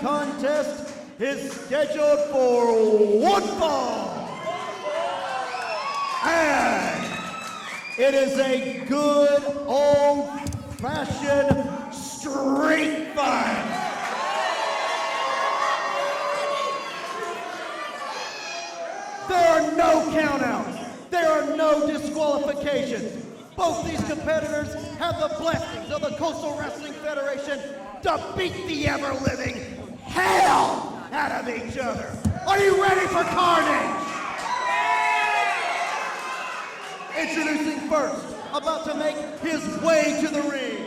contest is scheduled for one fall. And it is a good old-fashioned street fight. There are no countouts. There are no disqualifications. Both these competitors have the blessings of the Coastal Wrestling Federation to beat the ever-living hell out of each other. Are you ready for carnage? Introducing first, about to make his way to the ring.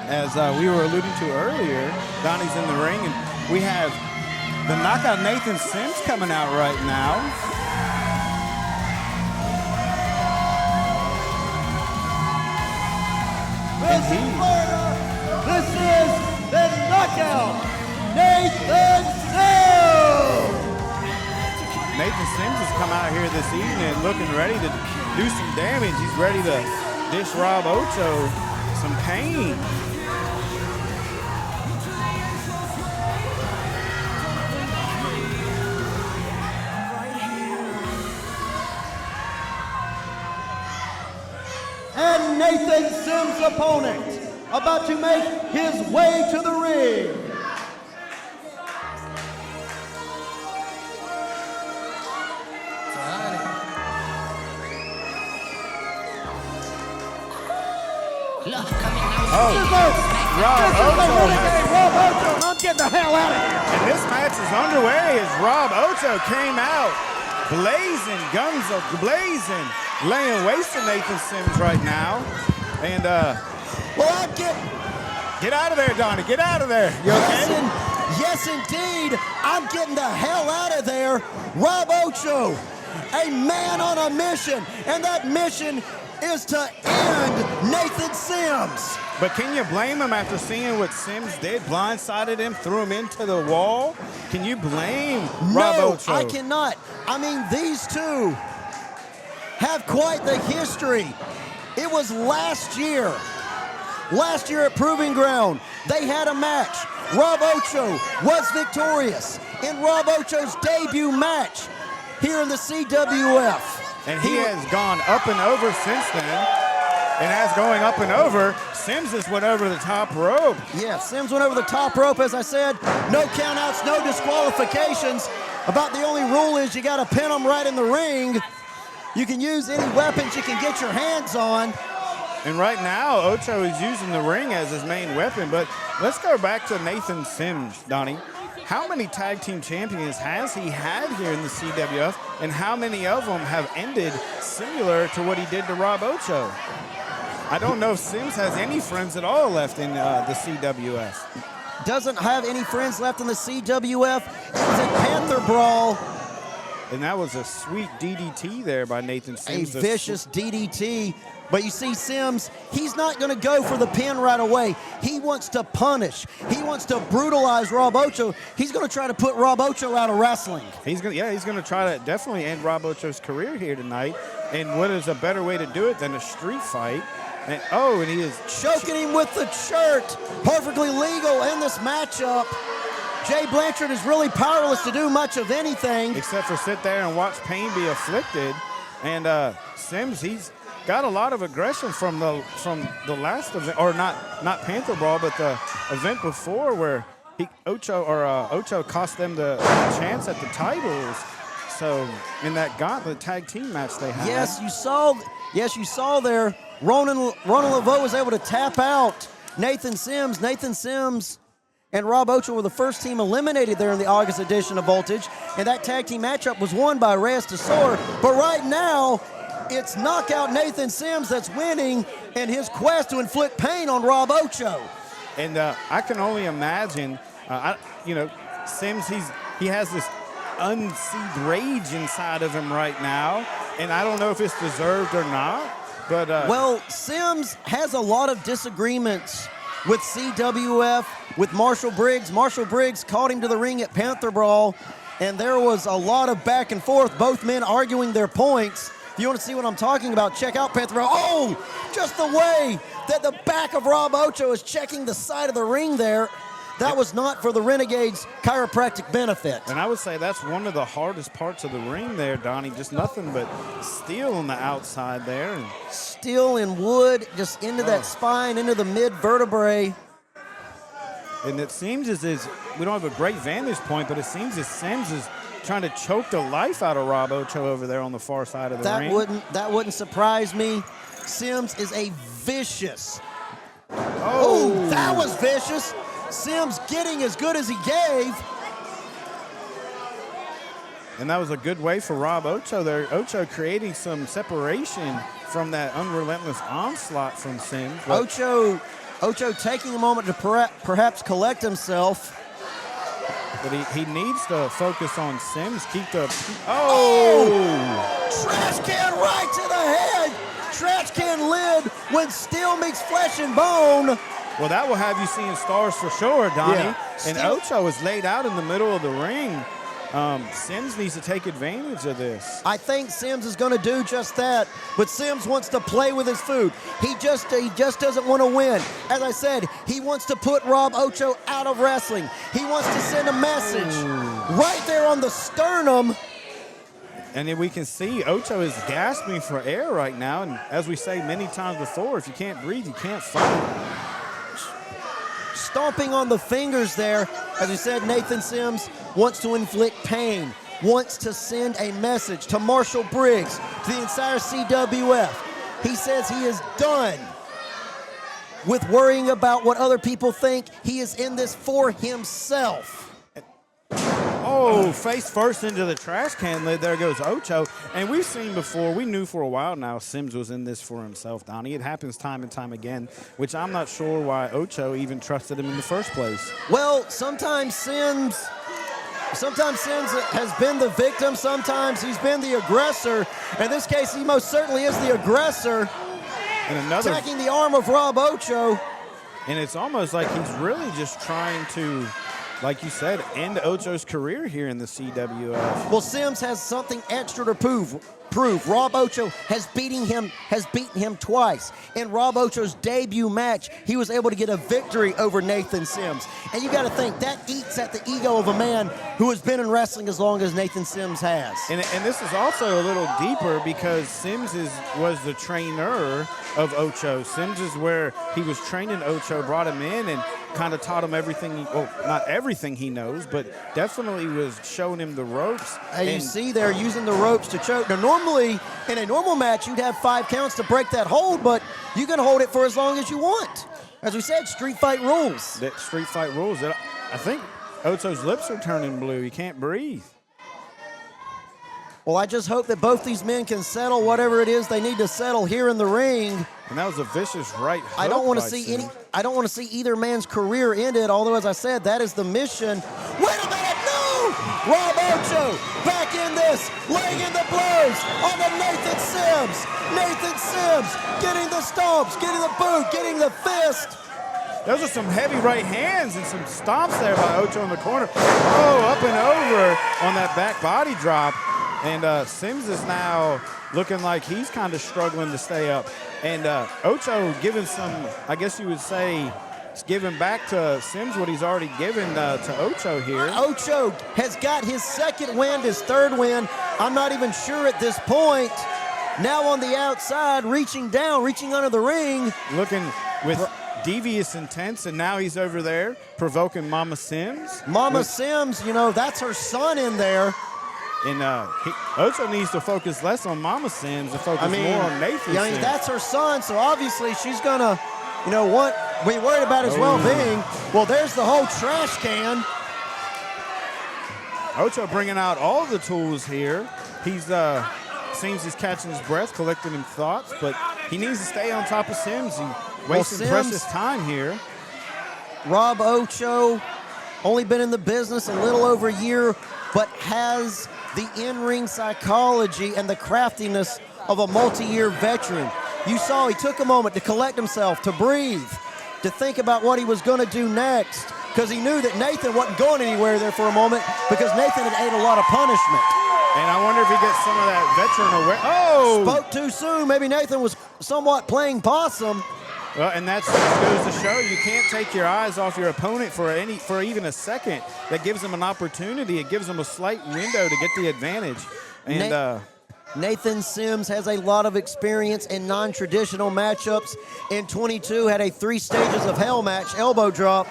As we were alluding to earlier, Donnie's in the ring, and we have the Knockout Nathan Sims coming out right now. This is Florida. This is the Knockout Nathan Sims. Nathan Sims has come out here this evening looking ready to do some damage. He's ready to dish Rob Ocho some pain. And Nathan Sims' opponent, about to make his way to the ring. Rob Ocho. I'm getting the hell out of here. And this match is underway as Rob Ocho came out blazing, guns blazing, laying waste to Nathan Sims right now. And get out of there, Donnie. Get out of there. You okay? Yes, indeed. I'm getting the hell out of there. Rob Ocho, a man on a mission, and that mission is to end Nathan Sims. But can you blame him after seeing what Sims did? Blindsided him, threw him into the wall? Can you blame Rob Ocho? No, I cannot. I mean, these two have quite the history. It was last year at Proving Ground, they had a match. Rob Ocho was victorious in Rob Ocho's debut match here in the CWF. And he has gone up and over since then. And as going up and over, Sims just went over the top rope. Yeah, Sims went over the top rope, as I said. No countouts, no disqualifications. About the only rule is you got to pin them right in the ring. You can use any weapons you can get your hands on. And right now, Ocho is using the ring as his main weapon. But let's go back to Nathan Sims, Donnie. How many tag team champions has he had here in the CWF, and how many of them have ended similar to what he did to Rob Ocho? I don't know if Sims has any friends at all left in the CWF. Doesn't have any friends left in the CWF. It was a Panther Brawl. And that was a sweet DDT there by Nathan Sims. A vicious DDT. But you see, Sims, he's not going to go for the pin right away. He wants to punish. He wants to brutalize Rob Ocho. He's going to try to put Rob Ocho out of wrestling. He's going to try to definitely end Rob Ocho's career here tonight. And what is a better way to do it than a street fight? And he is choking him with the shirt. Perfectly legal in this matchup. Jay Blanchard is really powerless to do much of anything. Except for sit there and watch pain be afflicted. And Sims, he's got a lot of aggression from the last event, or not Panther Brawl, but the event before where Ocho cost them the chance at the titles. So in that gauntlet tag team match they had. Yes, you saw there. Ronan Laveau was able to tap out Nathan Sims. Nathan Sims and Rob Ocho were the first team eliminated there in the August edition of Voltage. And that tag team matchup was won by Reyes Tesor. But right now, it's Knockout Nathan Sims that's winning in his quest to inflict pain on Rob Ocho. And I can only imagine, Sims, he has this unseed rage inside of him right now. And I don't know if it's deserved or not. But well, Sims has a lot of disagreements with CWF, with Marshall Briggs. Marshall Briggs called him to the ring at Panther Brawl, and there was a lot of back and forth, both men arguing their points. If you want to see what I'm talking about, check out Panther. Oh, just the way that the back of Rob Ocho is checking the side of the ring there. That was not for the Renegades' chiropractic benefit. And I would say that's one of the hardest parts of the ring there, Donnie. Just nothing but steel on the outside there. And steel and wood just into that spine, into the mid-vertebrae. And it seems as we don't have a great vantage point, but it seems as Sims is trying to choke the life out of Rob Ocho over there on the far side of the ring. That wouldn't surprise me. Sims is a vicious. Oh, that was vicious. Sims getting as good as he gave. And that was a good way for Rob Ocho there. Ocho creating some separation from that unrelentless onslaught from Sims. Ocho taking a moment to perhaps collect himself. But he needs to focus on Sims, keep the... Trash can right to the head. Trash can lid when steel meets flesh and bone. Well, that will have you seeing stars for sure, Donnie. Yeah. And Ocho is laid out in the middle of the ring. Sims needs to take advantage of this. I think Sims is going to do just that, but Sims wants to play with his food. He just doesn't want to win. As I said, he wants to put Rob Ocho out of wrestling. He wants to send a message right there on the sternum. And then we can see Ocho is gasping for air right now. And as we say many times before, if you can't breathe, you can't fight. Stomping on the fingers there. As we said, Nathan Sims wants to inflict pain, wants to send a message to Marshall Briggs, to the entire CWF. He says he is done with worrying about what other people think. He is in this for himself. Oh, face first into the trash can lid. There goes Ocho. And we've seen before, we knew for a while now Sims was in this for himself, Donnie. It happens time and time again, which I'm not sure why Ocho even trusted him in the first place. Well, sometimes Sims has been the victim. Sometimes he's been the aggressor. In this case, he most certainly is the aggressor. And attacking the arm of Rob Ocho. And it's almost like he's really just trying to, like you said, end Ocho's career here in the CWF. Well, Sims has something extra to prove. Rob Ocho has beaten him twice. In Rob Ocho's debut match, he was able to get a victory over Nathan Sims. And you got to think, that eats at the ego of a man who has been in wrestling as long as Nathan Sims has. And this is also a little deeper because Sims was the trainer of Ocho. Sims is where he was training Ocho, brought him in and kind of taught him everything, not everything he knows, but definitely was showing him the ropes. And you see they're using the ropes to choke. Now, normally, in a normal match, you'd have 5 counts to break that hold, but you can hold it for as long as you want. As we said, street fight rules. That street fight rules. I think Ocho's lips are turning blue. He can't breathe. Well, I just hope that both these men can settle whatever it is they need to settle here in the ring. And that was a vicious right hook. I don't want to see either man's career ended, although, as I said, that is the mission. Wait a minute, no! Rob Ocho back in this, laying in the blows on the Nathan Sims. Nathan Sims getting the stomps, getting the boot, getting the fist. Those are some heavy right hands and some stomps there by Ocho in the corner. Oh, up and over on that back body drop. And Sims is now looking like he's kind of struggling to stay up. And Ocho giving some, I guess you would say, giving back to Sims what he's already given to Ocho here. Ocho has got his second win, his third win. I'm not even sure at this point. Now on the outside, reaching down, reaching under the ring. Looking with devious intents, and now he's over there provoking Mama Sims. Mama Sims, you know, that's her son in there. And Ocho needs to focus less on Mama Sims and focus more on Nathan Sims. That's her son, so obviously she's going to, be worried about his well-being. Well, there's the whole trash can. Ocho bringing out all the tools here. He's seems he's catching his breath, collecting his thoughts, but he needs to stay on top of Sims. He's wasting precious time here. Rob Ocho, only been in the business a little over a year, but has the in-ring psychology and the craftiness of a multi-year veteran. You saw he took a moment to collect himself, to breathe, to think about what he was going to do next, because he knew that Nathan wasn't going anywhere there for a moment because Nathan had ate a lot of punishment. And I wonder if he gets some of that veteran aware. Oh! Spoke too soon. Maybe Nathan was somewhat playing possum. Well, and that goes to show you can't take your eyes off your opponent for even a second. That gives them an opportunity. It gives them a slight window to get the advantage. And Nathan Sims has a lot of experience in non-traditional matchups. In 22, had a 3 stages of hell match, elbow drop.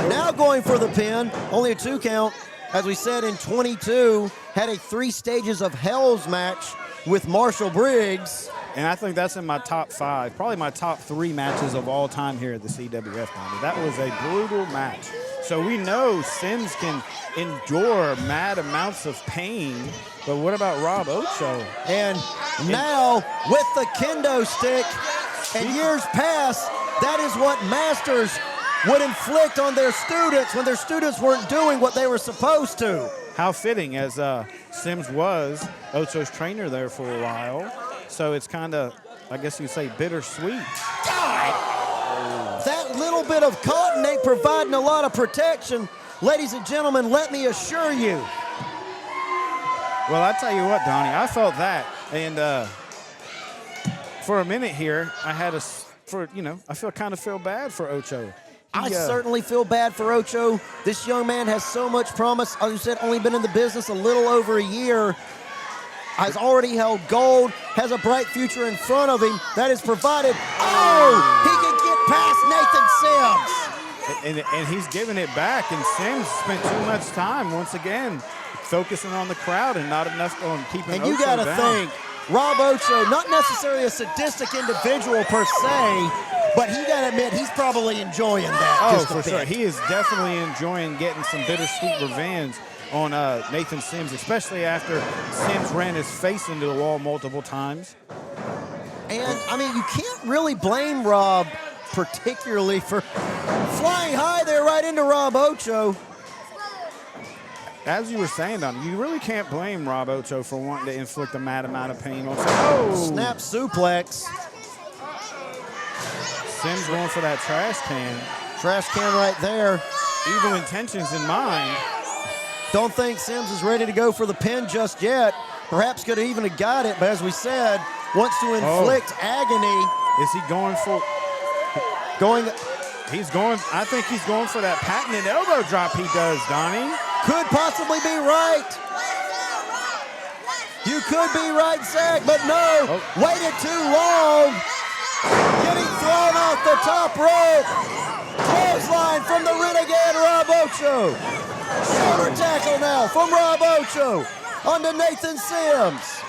Now going for the pin, only a 2 count. As we said, in 22, had a 3 stages of hells match with Marshall Briggs. And I think that's in my top 5, probably my top 3 matches of all time here at the CWF. That was a brutal match. So we know Sims can endure mad amounts of pain, but what about Rob Ocho? And now with the kendo stick, and years past, that is what masters would inflict on their students when their students weren't doing what they were supposed to. How fitting, as Sims was Ocho's trainer there for a while. So it's kind of, I guess you'd say, bittersweet. That little bit of cotton ain't providing a lot of protection. Ladies and gentlemen, let me assure you. Well, I tell you what, Donnie, I felt that. And for a minute here, I had I feel bad for Ocho. I certainly feel bad for Ocho. This young man has so much promise. As you said, only been in the business a little over a year. Has already held gold, has a bright future in front of him that is provided. Oh, he can get past Nathan Sims. And he's giving it back, and Sims spent too much time, once again, focusing on the crowd and not enough on keeping Ocho down. And you got to think, Rob Ocho, not necessarily a sadistic individual per se, but you got to admit, he's probably enjoying that just a bit. Sure. He is definitely enjoying getting some bittersweet revenge on Nathan Sims, especially after Sims ran his face into the wall multiple times. And, I mean, you can't really blame Rob particularly for flying high there right into Rob Ocho. As you were saying, Don, you really can't blame Rob Ocho for wanting to inflict a mad amount of pain on Sims. Snap suplex. Sims going for that trash can. Trash can right there. Evil intentions in mind. Don't think Sims is ready to go for the pin just yet. Perhaps could have even got it, but as we said, wants to inflict agony. Is he going for? I think he's going for that patented elbow drop he does, Donnie. Could possibly be right. You could be right, Zach, but no. Waited too long. Getting thrown off the top rope. Clothesline from the renegade Rob Ocho. Shoulder tackle now from Rob Ocho onto Nathan Sims.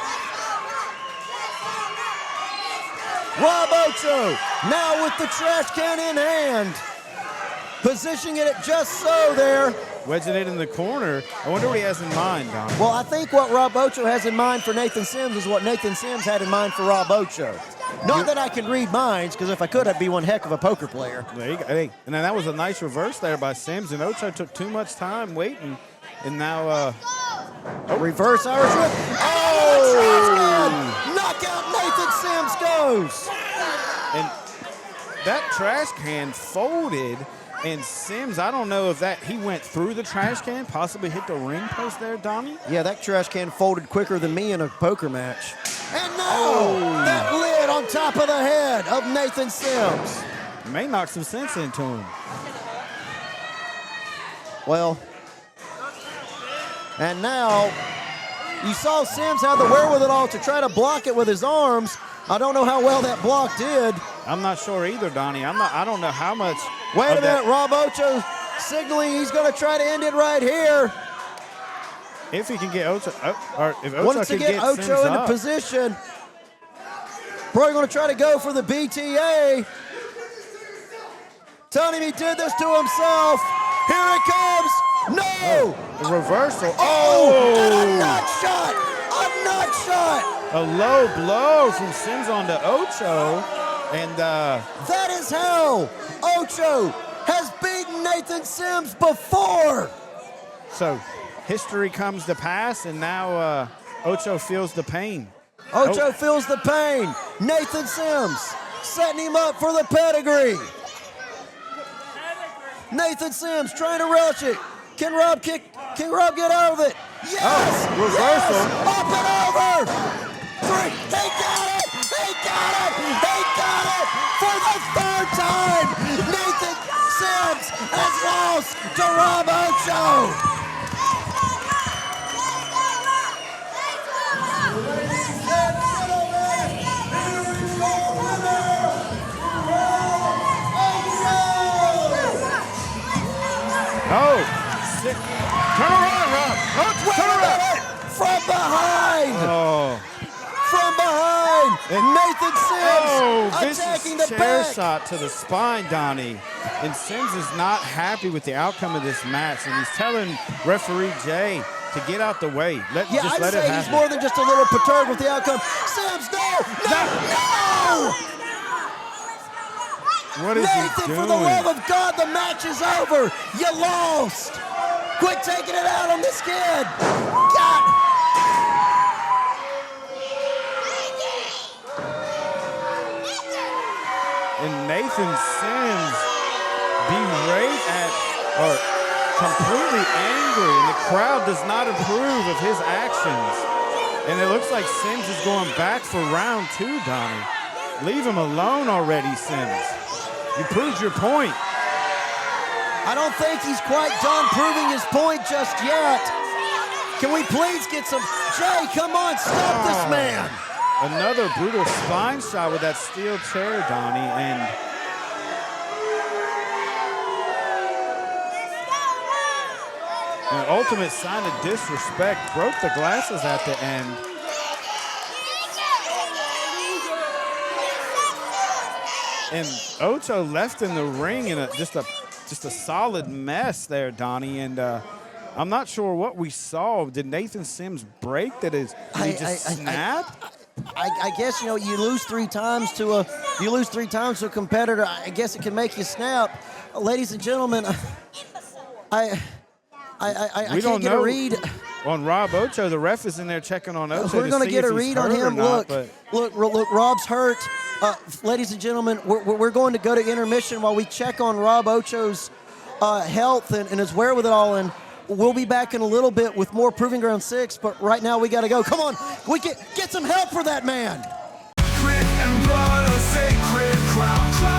Rob Ocho now with the trash can in hand. Positioning it just so there. Wedging it in the corner. I wonder what he has in mind, Don. Well, I think what Rob Ocho has in mind for Nathan Sims is what Nathan Sims had in mind for Rob Ocho. Not that I can read minds, because if I could, I'd be one heck of a poker player. There you go. Hey, and then that was a nice reverse there by Sims, and Ocho took too much time waiting, and now reverse Irish whip. Oh! Knockout Nathan Sims goes. And that trash can folded, and Sims, I don't know if he went through the trash can, possibly hit the ring post there, Donnie. Yeah, that trash can folded quicker than me in a poker match. And now, that lid on top of the head of Nathan Sims. May knock some sense into him. Well, and now, you saw Sims have the wherewithal to try to block it with his arms. I don't know how well that block did. I'm not sure either, Donnie. I don't know how much. Wait a minute, Rob Ocho signaling he's going to try to end it right here. If he can get Ocho, or if Ocho Wants to can get Ocho Sims into up. position. Probably going to try to go for the BTA. Telling him he did this to himself. Here it comes. No! The reversal. And a nut shot! A nut shot! A low blow from Sims onto Ocho. And that is how Ocho has beaten Nathan Sims before. So history comes to pass, and now Ocho feels the pain. Ocho feels the pain. Nathan Sims setting him up for the pedigree. Nathan Sims trying to rush it. Can Rob get out of it? Yes! Reversal. Yes! Up and over! 3. He got it! He got it! He got it! For the third time, Nathan Sims has lost to Rob Ocho. Oh, turn around, Rob. Oh, turn around. From behind. Oh, From behind. Nathan Sims vicious attacking the chair back. shot to the spine, Donnie. And Sims is not happy with the outcome of this match, and he's telling referee Jay to get out the way. Let Yeah, I'd it say happen. he's more than just a little perturbed with the outcome. Sims, no! What is Nathan, he doing? for the love of God, the match is over. You lost. Quit taking it out on this kid. God. And Nathan Sims berate or completely angry, and the crowd does not approve of his actions. And it looks like Sims is going back for round 2, Donnie. Leave him alone already, Sims. You proved your point. I don't think he's quite done proving his point just yet. Can we please get some... Jay, come on, stop this man. Another brutal spine shot with that steel chair, Donnie, and an ultimate sign of disrespect. Broke the glasses at the end. And Ocho left in the ring in just a solid mess there, Donnie. And I'm not sure what we saw. Did Nathan Sims break? Did he just snap? I guess, you lose 3 times to a competitor. I guess it can make you snap. Ladies and gentlemen, I can't get a read. On Rob Ocho, the ref is in there checking on Ocho. We're going to get a read on him. Look, Rob's hurt. Ladies and gentlemen, we're going to go to intermission while we check on Rob Ocho's health and his wherewithal, and we'll be back in a little bit with more Proving Ground 6, but right now we got to go. Come on, get some help for that man. Grit and blood, a sacred crowd.